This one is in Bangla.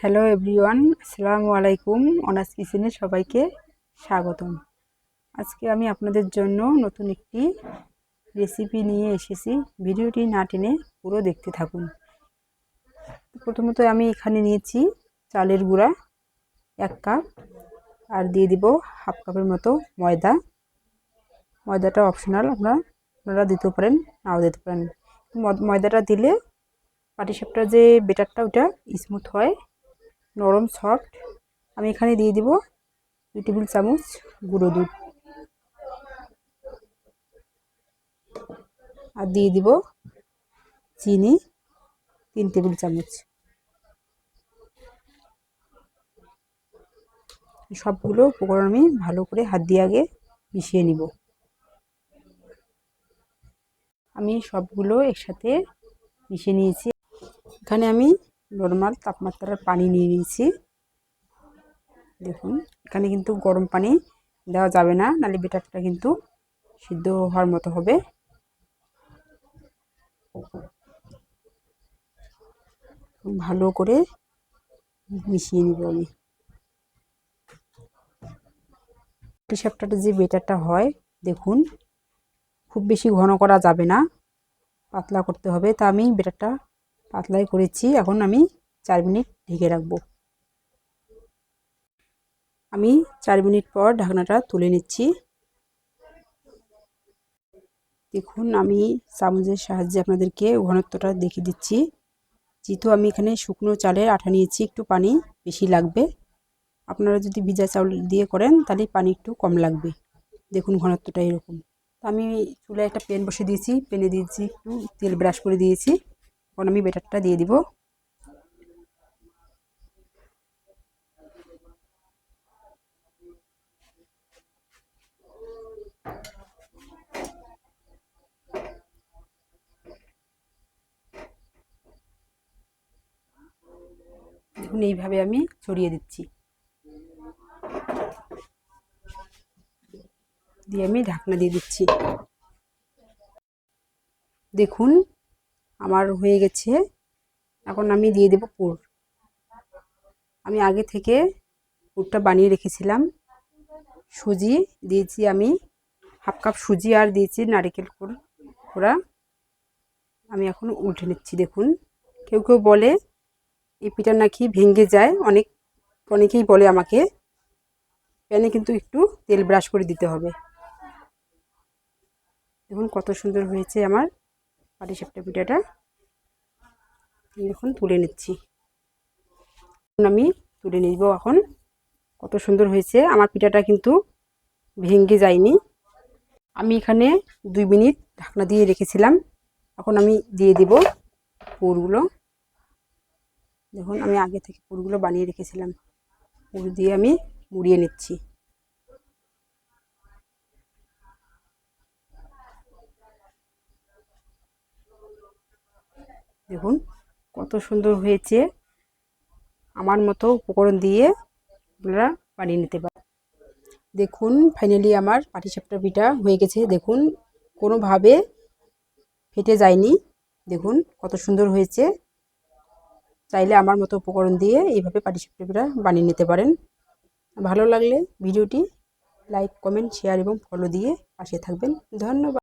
হ্যালো এভরিওয়ান, আসসালামু আলাইকুম। অনার্স কিচেনে সবাইকে স্বাগতম। আজকে আমি আপনাদের জন্য নতুন একটি রেসিপি নিয়ে এসেছি। ভিডিওটি না টেনে পুরো দেখতে থাকুন। প্রথমত আমি এখানে নিয়েছি চালের গুঁড়া 1 কাপ, আর দিয়ে দিব হাফ কাপের মতো ময়দা। ময়দাটা অপশনাল, আপনারা দিতে পারেন, নাও দিতে পারেন। ময়দাটা দিলে পাটিসাপটার যে বেটারটা ওটা স্মুথ হয়, নরম সফট। আমি এখানে দিয়ে দিব 2 টেবিল চামচ গুঁড়ো দুধ, আর দিয়ে দিব চিনি 3 টেবিল চামচ। সবগুলো উপকরণ আমি ভালো করে হাত দিয়ে আগে মিশিয়ে নিব। আমি সবগুলো একসাথে মিশিয়ে নিয়েছি। এখানে আমি নরমাল তাপমাত্রার পানি নিয়ে নিয়েছি। দেখুন, এখানে কিন্তু গরম পানি দেওয়া যাবে না, নাহলে বেটারটা কিন্তু সিদ্ধ হওয়ার মতো হবে। ভালো করে মিশিয়ে নিব আমি। পাটিসাপটার যে বেটারটা হয়, দেখুন খুব বেশি ঘন করা যাবে না, পাতলা করতে হবে। তা আমি বেটারটা পাতলাই করেছি। এখন আমি 4 মিনিট ঢেকে রাখবো। আমি 4 মিনিট পর ঢাকনাটা তুলে নিচ্ছি। দেখুন, আমি চামচের সাহায্যে আপনাদেরকে ঘনত্বটা দেখিয়ে দিচ্ছি। যেহেতু আমি এখানে শুকনো চালের আটা নিয়েছি, একটু পানি বেশি লাগবে। আপনারা যদি ভিজা চাউল দিয়ে করেন তাহলে পানি একটু কম লাগবে। দেখুন ঘনত্বটা এরকম। আমি চুলায় একটা প্যান বসে দিয়েছি, প্যানে দিয়েছি একটু তেল ব্রাশ করে দিয়েছি। এখন আমি বেটারটা দিয়ে দিব। দেখুন এইভাবে আমি ছড়িয়ে দিচ্ছি, দিয়ে আমি ঢাকনা দিয়ে দিচ্ছি। দেখুন আমার হয়ে গেছে। এখন আমি দিয়ে দেব পুর। আমি আগে থেকে পুরটা বানিয়ে রেখেছিলাম। সুজি দিয়েছি আমি হাফ কাপ সুজি, আর দিয়েছি নারকেল কোড়া। আমি এখন উল্টে নিচ্ছি। দেখুন, কেউ কেউ বলে এই পিঠা নাকি ভেঙে যায়, অনেকেই বলে আমাকে। প্যানে কিন্তু একটু তেল ব্রাশ করে দিতে হবে। দেখুন কত সুন্দর হয়েছে আমার পাটিসাপটা পিঠাটা। এখন তুলে নিচ্ছি। আমি তুলে নিব এখন। কত সুন্দর হয়েছে আমার পিঠাটা, কিন্তু ভেঙে যায়নি। আমি এখানে 2 মিনিট ঢাকনা দিয়ে রেখেছিলাম। এখন আমি দিয়ে দিব পুরগুলো। দেখুন আমি আগে থেকে পুরগুলো বানিয়ে রেখেছিলাম, পুর দিয়ে আমি মুড়িয়ে নিচ্ছি। দেখুন কত সুন্দর হয়েছে। আমার মতো উপকরণ দিয়ে আপনারা বানিয়ে নিতে পারেন। দেখুন ফাইনালি আমার পাটিসাপটা পিঠা হয়ে গেছে। দেখুন কোনোভাবে ফেটে যায়নি। দেখুন কত সুন্দর হয়েছে। চাইলে আমার মতো উপকরণ দিয়ে এইভাবে পাটিসাপটা পিঠা বানিয়ে নিতে পারেন। ভালো লাগলে ভিডিওটি লাইক, কমেন্ট, শেয়ার এবং ফলো দিয়ে পাশে থাকবেন। ধন্যবাদ।